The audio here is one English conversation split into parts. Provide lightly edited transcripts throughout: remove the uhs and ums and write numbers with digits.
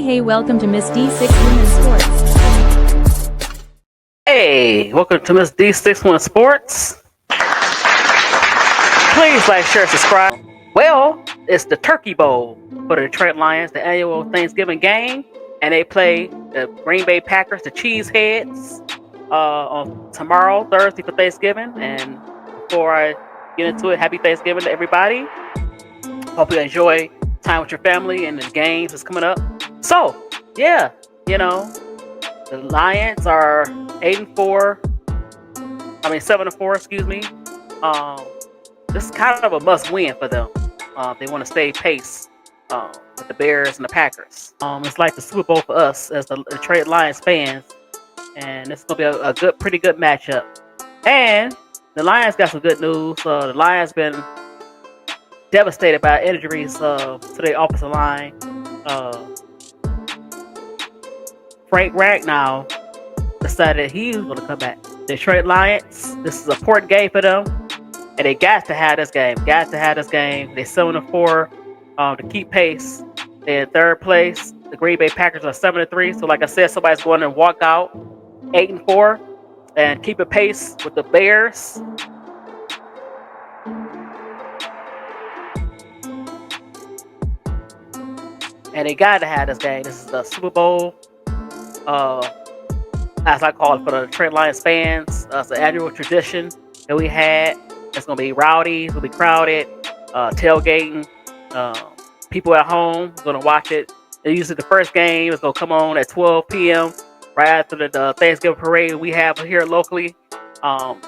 Hey, welcome to Miss D6 Women's Sports. Hey, welcome to Miss D6 Women's Sports. Please like, share, subscribe. Well, it's the Turkey Bowl for the Detroit Lions, the annual Thanksgiving game, and they play the Green Bay Packers, the Cheeseheads, on tomorrow, Thursday, for Thanksgiving. And before I get into it, happy Thanksgiving to everybody. Hope you enjoy time with your family and the games that's coming up. So, yeah, the Lions are 8-4. 7-4, excuse me. This is kind of a must-win for them. They want to stay pace with the Bears and the Packers. It's like the Super Bowl for us as the Detroit Lions fans, and it's gonna be a pretty good matchup. And the Lions got some good news. The Lions been devastated by injuries to their offensive line. Frank Ragnow decided he was going to come back. Detroit Lions, this is an important game for them, and they got to have this game. They're 7-4 to keep pace. They're in third place. The Green Bay Packers are 7-3. So, like I said, somebody's going to walk out 8-4 and keep a pace with the Bears. And they got to have this game. This is the Super Bowl. As I call it for the Detroit Lions fans, it's an annual tradition that we had. It's going to be rowdy, it's going to be crowded, tailgating, people at home are going to watch it. And usually the first game is going to come on at 12 p.m. right after the Thanksgiving parade we have here locally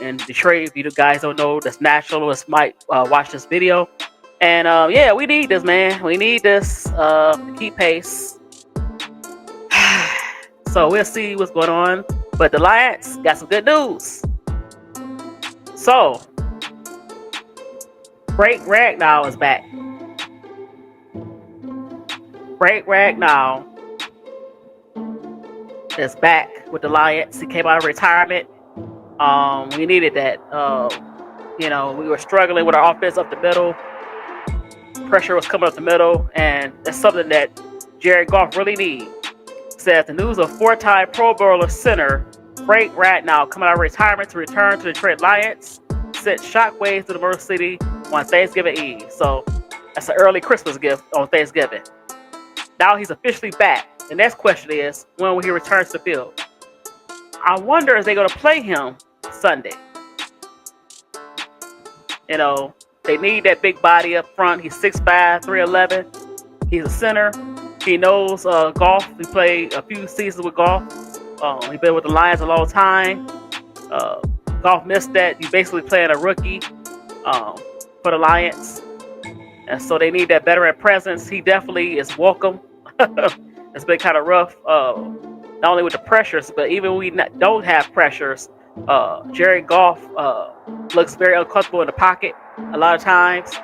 in Detroit. If you guys don't know, that's nationalists might watch this video. And yeah, we need this, man. We need this to keep pace. So we'll see what's going on. But the Lions got some good news. So, Frank Ragnow is back. Frank Ragnow is back with the Lions. He came out of retirement. We needed that. We were struggling with our offense up the middle. Pressure was coming up the middle, and that's something that Jared Goff really needs. Says the news of four-time Pro Bowler center Frank Ragnow coming out of retirement to return to the Detroit Lions sent shockwaves to the Motor City on Thanksgiving Eve. So that's an early Christmas gift on Thanksgiving. Now he's officially back. The next question is, when will he return to the field? I wonder if they're going to play him Sunday. They need that big body up front. He's 6'5", 311. He's a center. He knows golf. He played a few seasons with golf. He's been with the Lions a long time. Golf missed that. He's basically playing a rookie for the Lions. And so they need that veteran presence. He definitely is welcome. It's been kind of rough, not only with the pressures, but even when we don't have pressures, Jared Goff looks very uncomfortable in the pocket a lot of times.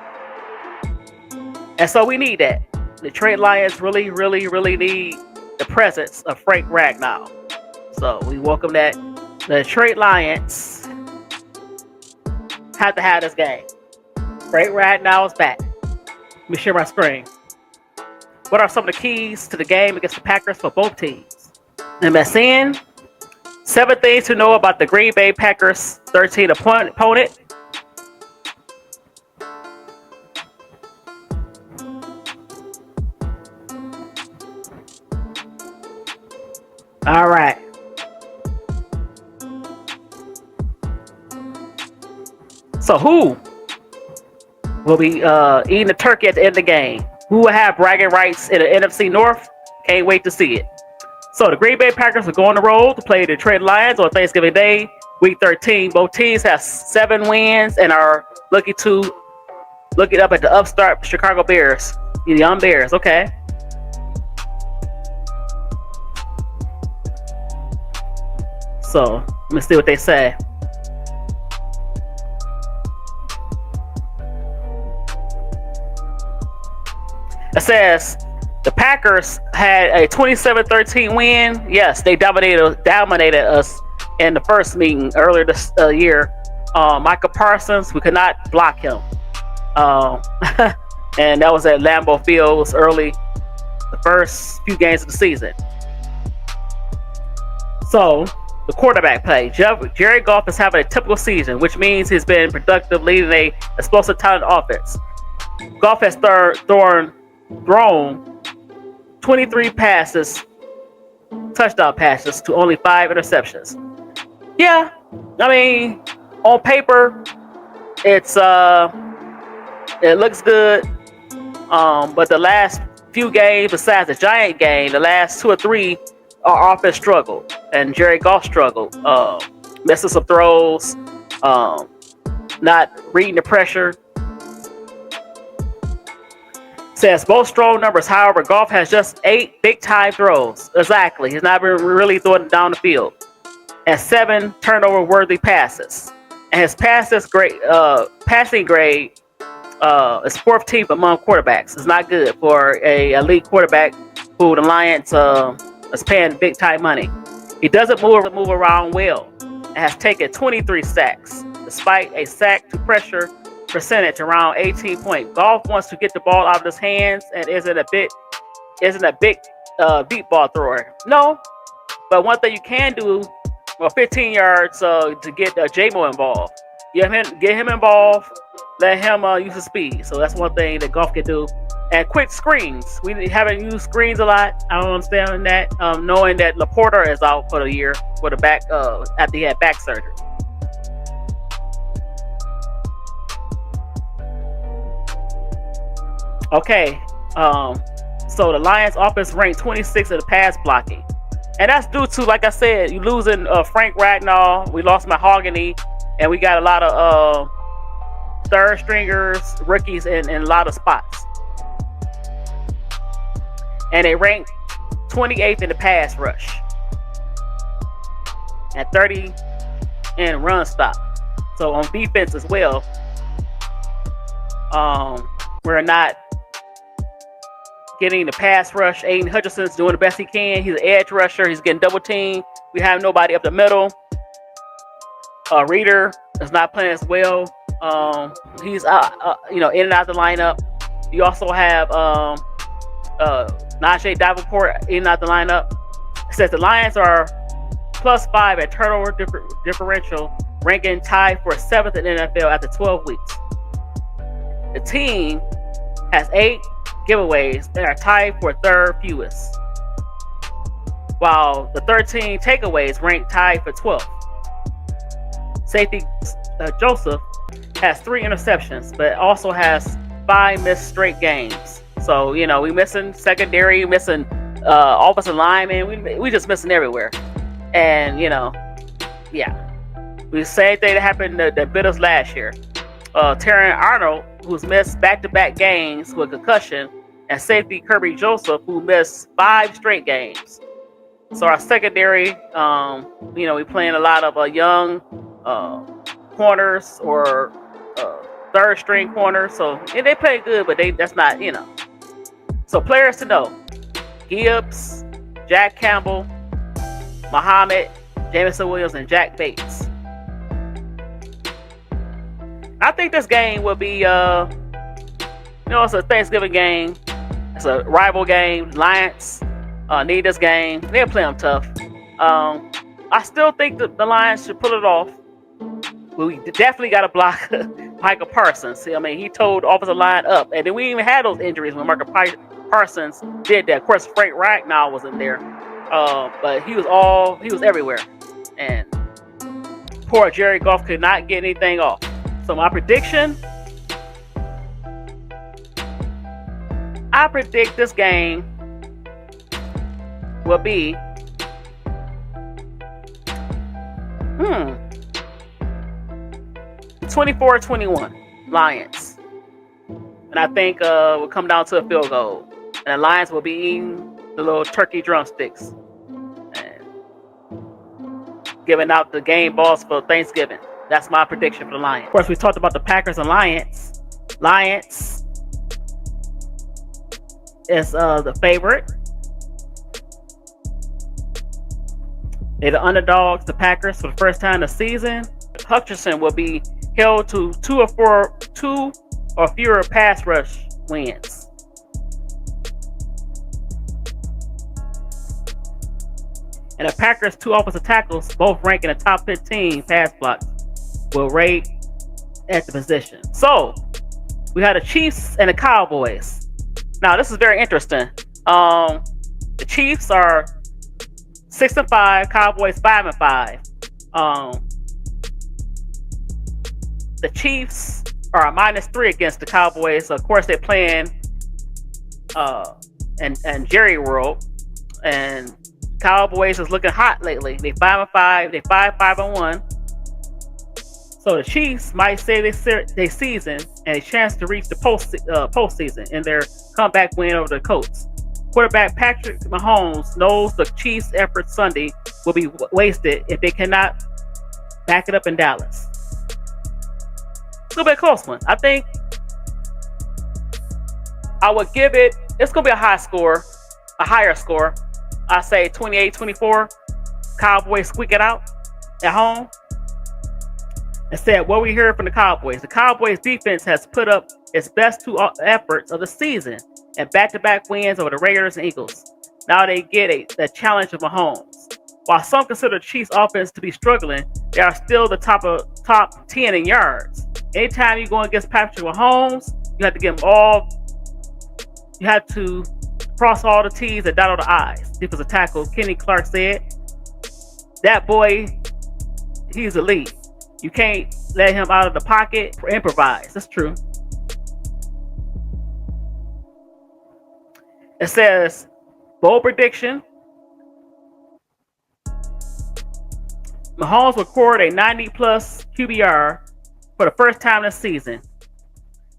And so we need that. The Detroit Lions really, really, really need the presence of Frank Ragnow. So we welcome that. The Detroit Lions have to have this game. Frank Ragnow is back. Let me share my screen. What are some of the keys to the game against the Packers for both teams? MSN, 7 things to know about the Green Bay Packers 13 opponent. All right. So who will be eating the turkey at the end of the game? Who will have bragging rights in the NFC North? Can't wait to see it. So the Green Bay Packers are going on the road to play the Detroit Lions on Thanksgiving Day, Week 13. Both teams have 7 wins and are looking up at the upstart Chicago Bears. The young Bears, okay. So, let me see what they say. It says the Packers had a 27-13 win. Yes, they dominated us in the first meeting earlier this year. Micah Parsons, we could not block him. And that was at Lambeau Fields early. the first few games of the season. So, the quarterback play. Jared Goff is having a typical season, which means he's been productive, leading a explosive, talented offense. Goff has thrown 23 touchdown passes, to only 5 interceptions. Yeah, I mean, on paper, it looks good. But the last few games, besides the Giant game, the last 2 or 3, our offense struggled, and Jared Goff struggled, missing some throws, not reading the pressure. Says both strong numbers. However, Goff has just 8 big-time throws. Exactly, he's not been really throwing it down the field, and 7 turnover-worthy passes. And his passing grade is 14th among quarterbacks. It's not good for a elite quarterback who the Lions is paying big time money. He doesn't move around well, and has taken 23 sacks, despite a sack to pressure percentage around 18 points. Goff wants to get the ball out of his hands and isn't a big deep ball thrower. No, but one thing you can do, 15 yards to get J-Mo involved. Get him involved. Let him use his speed. So that's one thing that Goff can do. And quick screens. We haven't used screens a lot. I don't understand that. Knowing that Laporta is out for the year for the back after he had back surgery. Okay. So the Lions offense ranked 26 in the pass blocking. And that's due to, like I said, you losing Frank Ragnow. We lost Mahogany. And we got a lot of third stringers, rookies in a lot of spots. And they ranked 28th in the pass rush. And 30 in run stop. So on defense as well, we're not getting the pass rush. Aiden Hutchinson's doing the best he can. He's an edge rusher. He's getting double teamed. We have nobody up the middle. Reader is not playing as well. He's in and out the lineup. You also have Najee Davenport in and out the lineup. It says the Lions are +5 at turnover differential, ranking tied for 7th in NFL after 12 weeks. The team has 8 giveaways that are tied for 3rd fewest, while the 13 takeaways rank tied for 12th. Safety Joseph has 3 interceptions, but also has 5 missed straight games. So, we missing secondary, missing offensive linemen. We just missing everywhere. And, yeah. The same thing that happened that bit us last year. Terran Arnold, who's missed back-to-back games with concussion, and safety Kirby Joseph, who missed 5 straight games. So our secondary, we playing a lot of young corners or third string corners. So they play good, but that's not, So players to know: Gibbs, Jack Campbell, Muhammad, Jamison Williams, and Jack Bates. I think this game will be, it's a Thanksgiving game. It's a rival game. Lions need this game. They'll play them tough. I still think that the Lions should pull it off. We definitely got to block Micah Parsons. He towed the offensive line up. And then we even had those injuries when Micah Parsons did that. Of course, Frank Ragnow wasn't there. But he was everywhere. And poor Jerry Goff could not get anything off. So my prediction, I predict this game will be 24-21 Lions. And I think will come down to a field goal. And the Lions will be eating the little turkey drumsticks and giving out the game balls for Thanksgiving. That's my prediction for the Lions. Of course, we talked about the Packers and Lions. Lions is the favorite. They're the underdogs, the Packers, for the first time this season. Hutchinson will be held to 2 or fewer pass rush wins. And the Packers' two offensive tackles, both rank in the top 15 pass blocks, will rate at the position. So we had the Chiefs and the Cowboys. Now this is very interesting. The Chiefs are 6-5, Cowboys 5-5. The Chiefs are a -3 against the Cowboys. So of course, they're playing and Jerry World, and Cowboys is looking hot lately. They 5-5. They 5-1. So the Chiefs might save their season and a chance to reach the postseason in their comeback win over the Colts. Quarterback Patrick Mahomes knows the Chiefs' effort Sunday will be wasted if they cannot back it up in Dallas. It's gonna be a close one. I think I would give it. It's gonna be a high score, a higher score. I say 28-24. Cowboys squeak it out at home. Instead, what we hear from the Cowboys defense has put up its best two efforts of the season and back-to-back wins over the Raiders and Eagles. Now they get the challenge of Mahomes. While some consider the Chiefs offense to be struggling, they are still the top 10 in yards. Anytime you go against Patrick Mahomes, you have to give them all. You have to cross all the T's and dot all the I's. Defensive tackle Kenny Clark said, "That boy, he's elite. You can't let him out of the pocket or improvise." That's true. It says, bold prediction. Mahomes recorded a 90-plus QBR for the first time this season.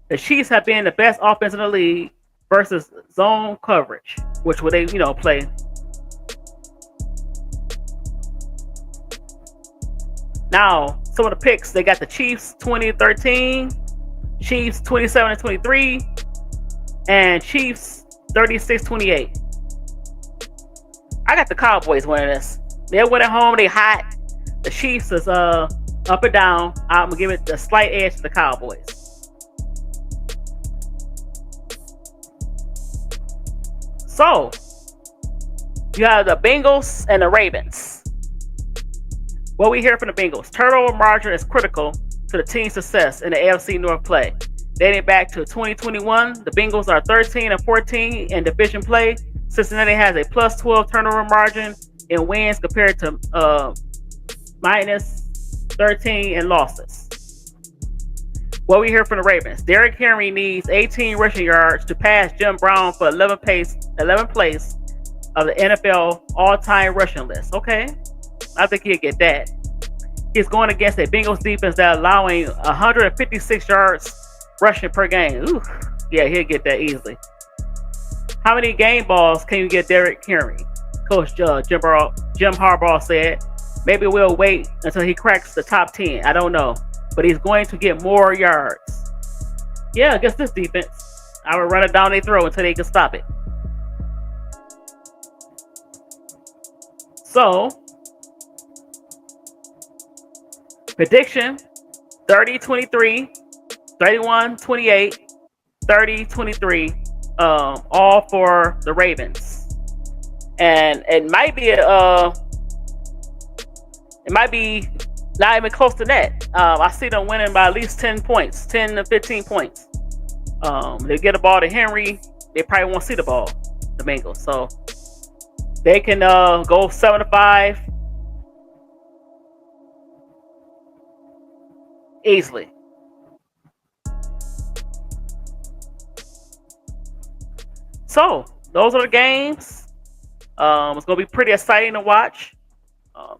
The Chiefs have been the best offense in the league versus zone coverage, which would they, play. Now, some of the picks, they got the Chiefs 20-13, Chiefs 27-23, and Chiefs 36-28. I got the Cowboys winning this. They're winning home, they hot. The Chiefs is up or down. I'm gonna give it the slight edge to the Cowboys. So, you have the Bengals and the Ravens. What we hear from the Bengals: turnover margin is critical to the team's success in the AFC North play. Dating back to 2021, the Bengals are 13-14 in division play. Cincinnati has a plus 12 turnover margin in wins compared to minus 13 in losses. What we hear from the Ravens: Derrick Henry needs 18 rushing yards to pass Jim Brown for 11th place of the NFL all-time rushing list. Okay, I think he'll get that. He's going against a Bengals defense that allowing 156 yards rushing per game. Ooh, yeah, he'll get that easily. How many game balls can you get Derrick Henry? Coach Jim Harbaugh said, maybe we'll wait until he cracks the top 10. I don't know. But he's going to get more yards. Yeah, against this defense, I would run it down their throat until they can stop it. So, prediction: 30-23, 31-28, 30-23, all for the Ravens. And it might be not even close to that. I see them winning by at least 10 points, 10 to 15 points. They get the ball to Henry, they probably won't see the ball, the Bengals. So they can go 7-5 easily. So those are the games. It's going to be pretty exciting to watch.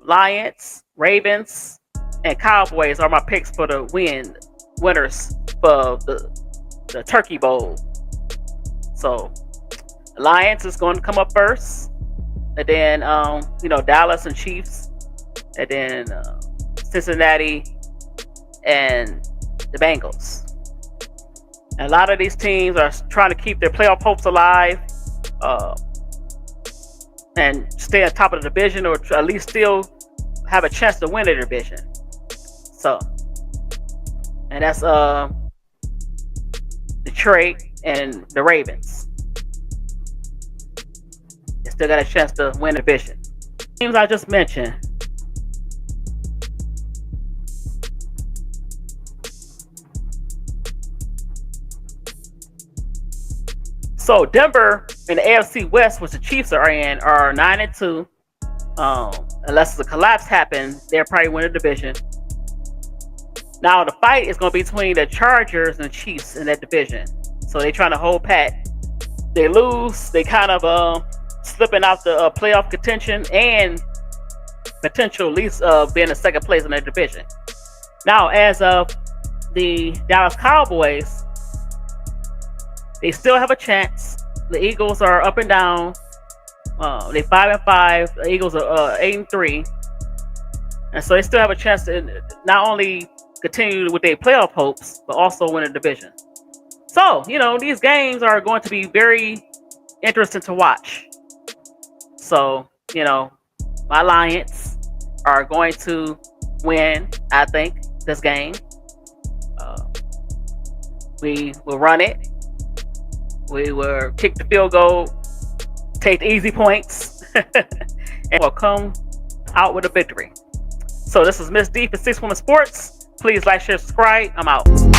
Lions, Ravens, and Cowboys are my picks for the winners for the Turkey Bowl. So the Lions is going to come up first, and then Dallas and Chiefs, and then Cincinnati and the Bengals. And a lot of these teams are trying to keep their playoff hopes alive, and stay on top of the division, or at least still have a chance to win the division. So, and that's Detroit and the Ravens. They still got a chance to win the division. Teams I just mentioned. So Denver in the AFC West, which the Chiefs are in, are 9-2. Unless the collapse happens, they'll probably win the division. Now the fight is going to be between the Chargers and the Chiefs in that division. So they're trying to hold pat. They lose, they kind of slipping out the playoff contention and potential at least being in second place in that division. Now, as of the Dallas Cowboys, they still have a chance. The Eagles are up and down. They 5-5. The Eagles are 8-3, and so they still have a chance to not only continue with their playoff hopes, but also win a division. So these games are going to be very interesting to watch. So my Lions are going to win. I think this game. We will run it. We will kick the field goal, take the easy points, and we'll come out with a victory. So this is Miss D for 6 Women Sports. Please like, share, subscribe. I'm out.